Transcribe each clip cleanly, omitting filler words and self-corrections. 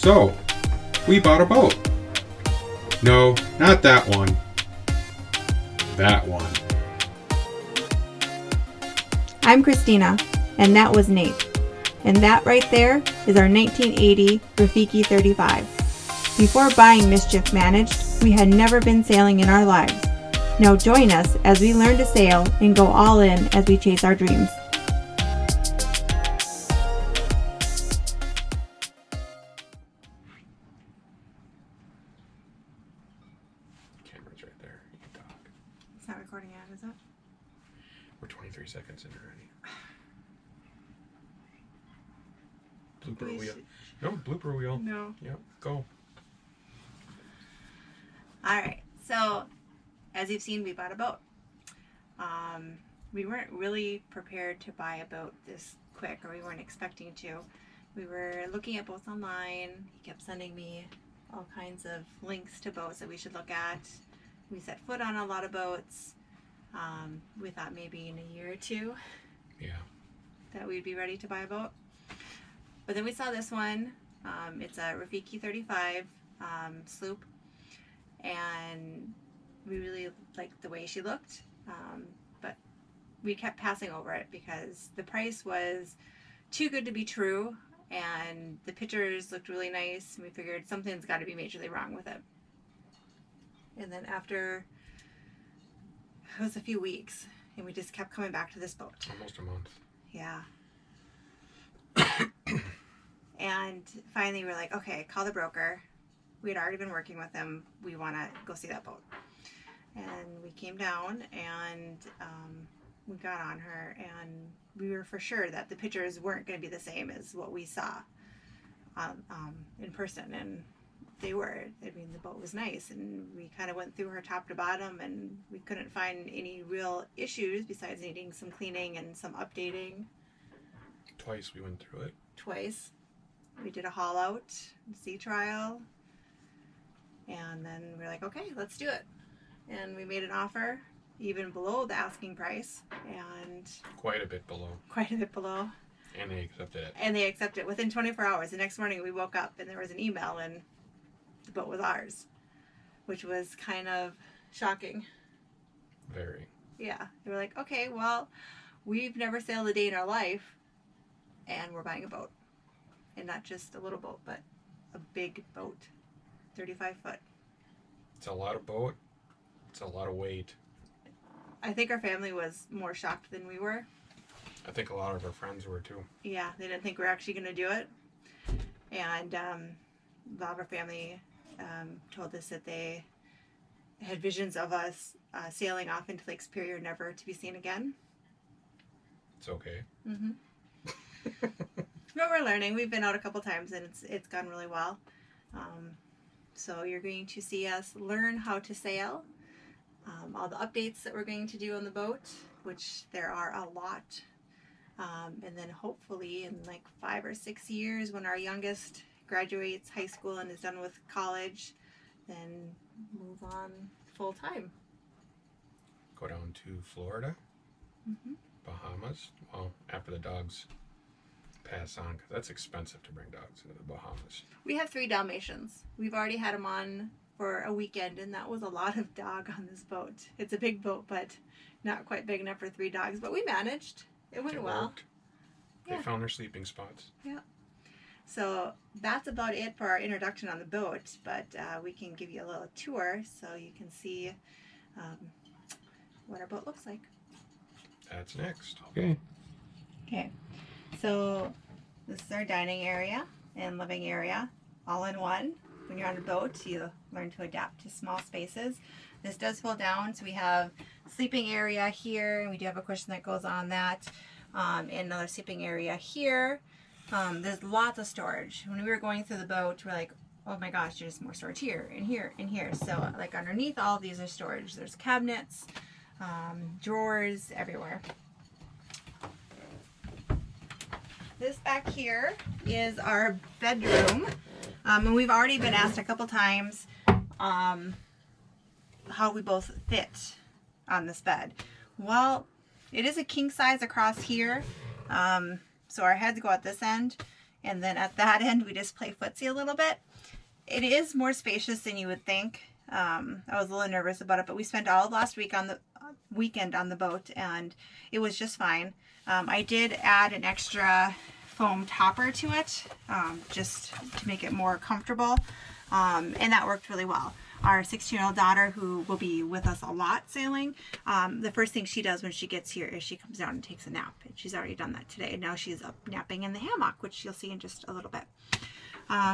So, we bought a boat. No, not that one. That one. I'm Christina, and that was Nate. And that right there is our 1980 Rafiki 35. Before buying Mischief Managed, we had never been sailing in our lives. Now join us as we learn to sail and go all in as we chase our dreams. Camera's right there. You can talk. It's not recording yet, is it? We're 23 seconds in already. Blooper wheel. No, blooper wheel. No. Yep, go. Alright, so as you've seen, we bought a boat. We weren't really prepared to buy a boat this quick, or we weren't expecting to. We were looking at boats online. He kept sending me all kinds of links to boats that we should look at. We set foot on a lot of boats. We thought maybe in a year or two that we'd be ready to buy a boat. But then we saw this one. It's a Rafiki 35 sloop, and we really liked the way she looked. But we kept passing over it because the price was too good to be true, and the pictures looked really nice, and we figured something's got to be majorly wrong with it. And then after, it was a few weeks, and we just kept coming back to this boat. Almost a month. Yeah. And finally we were like, okay, call the broker. We had already been working with him. We want to go see that boat. And we came down, and we got on her, and we were for sure that the pictures weren't going to be the same as what we saw in person. And they were. I mean, the boat was nice, and we kind of went through her top to bottom, and we couldn't find any real issues besides needing some cleaning and some updating. Twice we went through it. Twice. We did a haul out, sea trial, and then we were like, okay, let's do it. And we made an offer even below the asking price, and Quite a bit below. quite a bit below. And they accepted it. And they accepted it within 24 hours. The next morning we woke up and there was an email, and the boat was ours, which was kind of shocking. Very. Yeah. They were like, okay, well, we've never sailed a day in our life, and we're buying a boat. And not just a little boat, but a big boat. 35 foot. It's a lot of boat. It's a lot of weight. I think our family was more shocked than we were. I think a lot of our friends were too. Yeah, they didn't think we were actually going to do it. And a lot of our family told us that they had visions of us sailing off into Lake Superior, never to be seen again. It's okay. Mm-hmm. But we're learning. We've been out a couple times, and it's gone really well. So you're going to see us learn how to sail. All the updates that we're going to do on the boat, which there are a lot. And then hopefully in like 5 or 6 years, when our youngest graduates high school and is done with college, then move on full time. Go down to Florida, Bahamas. Well, after the dogs pass on, because that's expensive to bring dogs into the Bahamas. We have 3 Dalmatians. We've already had them on for a weekend, and that was a lot of dog on this boat. It's a big boat, but not quite big enough for 3 dogs, but we managed. It went well. Worked. They found their sleeping spots. Yeah. So that's about it for our introduction on the boat, but we can give you a little tour so you can see what our boat looks like. That's next. Okay. Okay. So this is our dining area and living area all in one. When you're on a boat, you learn to adapt to small spaces. This does fold down, so we have sleeping area here, and we do have a cushion that goes on that, and another sleeping area here. There's lots of storage. When we were going through the boat, we're like, oh my gosh, there's more storage here and here and here. So like underneath all of these are storage. There's cabinets, drawers everywhere. This back here is our bedroom, and we've already been asked a couple times how we both fit on this bed. Well, it is a king size across here, so our heads go at this end, And then at that end, we just play footsie a little bit. It is more spacious than you would think. I was a little nervous about it, but we spent all of last week on the weekend on the boat, and it was just fine. I did add an extra foam topper to it, just to make it more comfortable, and that worked really well. Our 16-year-old daughter, who will be with us a lot sailing, the first thing she does when she gets here is she comes down and takes a nap. And she's already done that today. Now she's up napping in the hammock, which you'll see in just a little bit.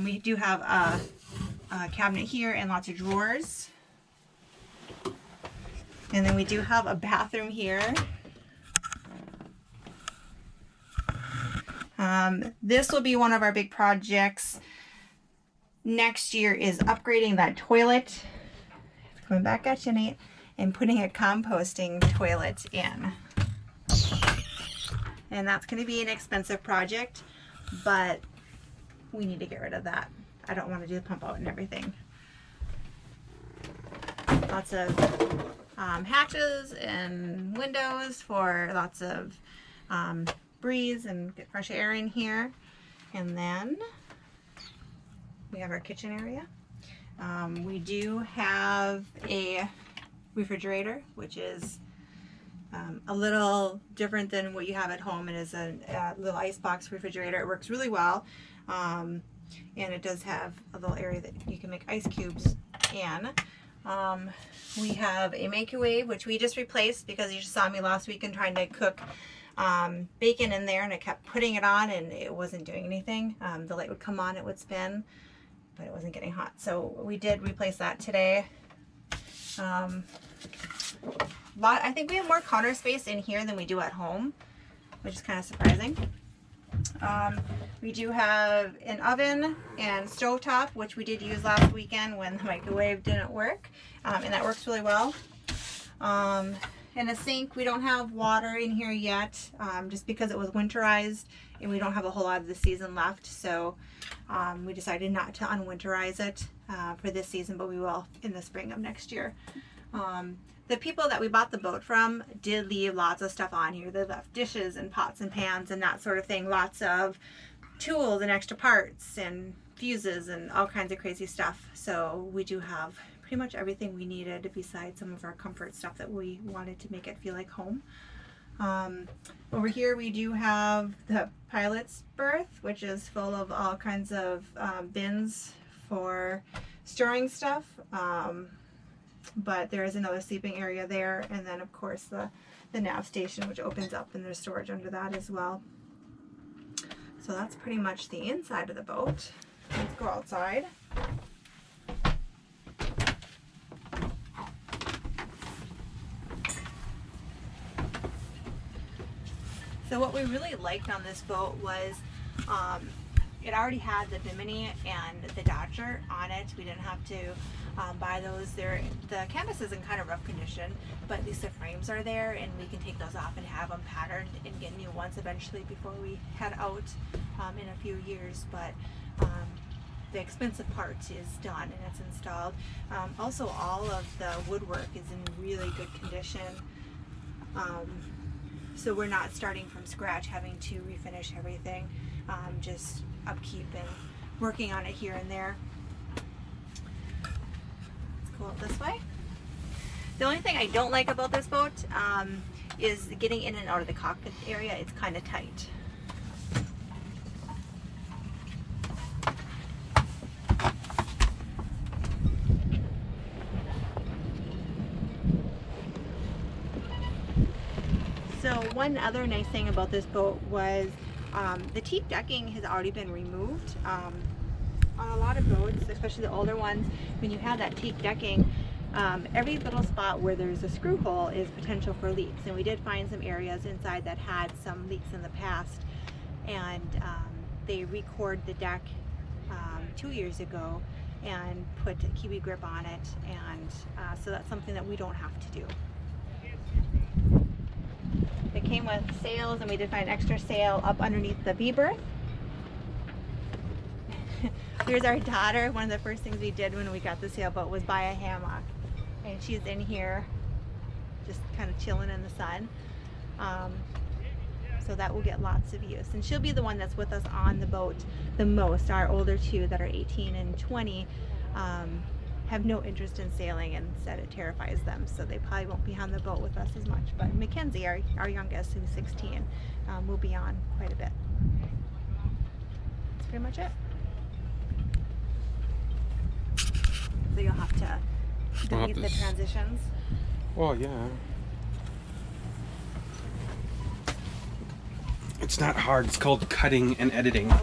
We do have a cabinet here and lots of drawers. And then we do have a bathroom here. This will be one of our big projects next year, is upgrading that toilet. Coming back at you, Nate. And putting a composting toilet in. And that's going to be an expensive project, but we need to get rid of that. I don't want to do the pump out and everything. Lots of hatches and windows for lots of breeze and get fresh air in here. And then we have our kitchen area. We do have a refrigerator, which is a little different than what you have at home. It is a little icebox refrigerator. It works really well. And it does have a little area that you can make ice cubes in. We have a microwave, which we just replaced because you just saw me last weekend trying to cook bacon in there, and I kept putting it on and it wasn't doing anything. The light would come on, it would spin, but it wasn't getting hot. So we did replace that today. I think we have more counter space in here than we do at home, which is kind of surprising. We do have an oven and stovetop, which we did use last weekend when the microwave didn't work, and that works really well. And a sink. We don't have water in here yet, just because it was winterized and we don't have a whole lot of the season left, so we decided not to unwinterize it for this season, but we will in the spring of next year. The people that we bought the boat from did leave lots of stuff on here. They left dishes and pots and pans and that sort of thing. Lots of tools and extra parts and fuses and all kinds of crazy stuff. So we do have pretty much everything we needed besides some of our comfort stuff that we wanted to make it feel like home. Over here we do have the pilot's berth, which is full of all kinds of bins for storing stuff. But there is another sleeping area there, and then of course the nav station, which opens up, and there's storage under that as well. So that's pretty much the inside of the boat. Let's go outside. So what we really liked on this boat was it already had the Bimini and the Dodger on it. We didn't have to buy those. The canvas is in kind of rough condition, but at least the frames are there, and we can take those off and have them patterned and get new ones eventually before we head out in a few years. But the expensive part is done and it's installed. Also, all of the woodwork is in really good condition. So we're not starting from scratch, having to refinish everything, just upkeep and working on it here and there. Let's go out this way. The only thing I don't like about this boat is getting in and out of the cockpit area. It's kind of tight. So one other nice thing about this boat was the teak decking has already been removed. On a lot of boats, especially the older ones, when you have that teak decking, every little spot where there's a screw hole is potential for leaks. And we did find some areas inside that had some leaks in the past, and they re-cored the deck 2 years ago and put a Kiwi grip on it, and so that's something that we don't have to do. It came with sails, and we did find an extra sail up underneath the V-berth. Here's our daughter. One of the first things we did when we got the sailboat was buy a hammock, and she's in here just kind of chilling in the sun. So that will get lots of use. And she'll be the one that's with us on the boat the most. Our older two that are 18 and 20 have no interest in sailing and said it terrifies them. So they probably won't be on the boat with us as much. But Mackenzie, our youngest, who's 16, will be on quite a bit. That's pretty much it. So you'll have to delete the transitions. Well, yeah. It's not hard. It's called cutting and editing.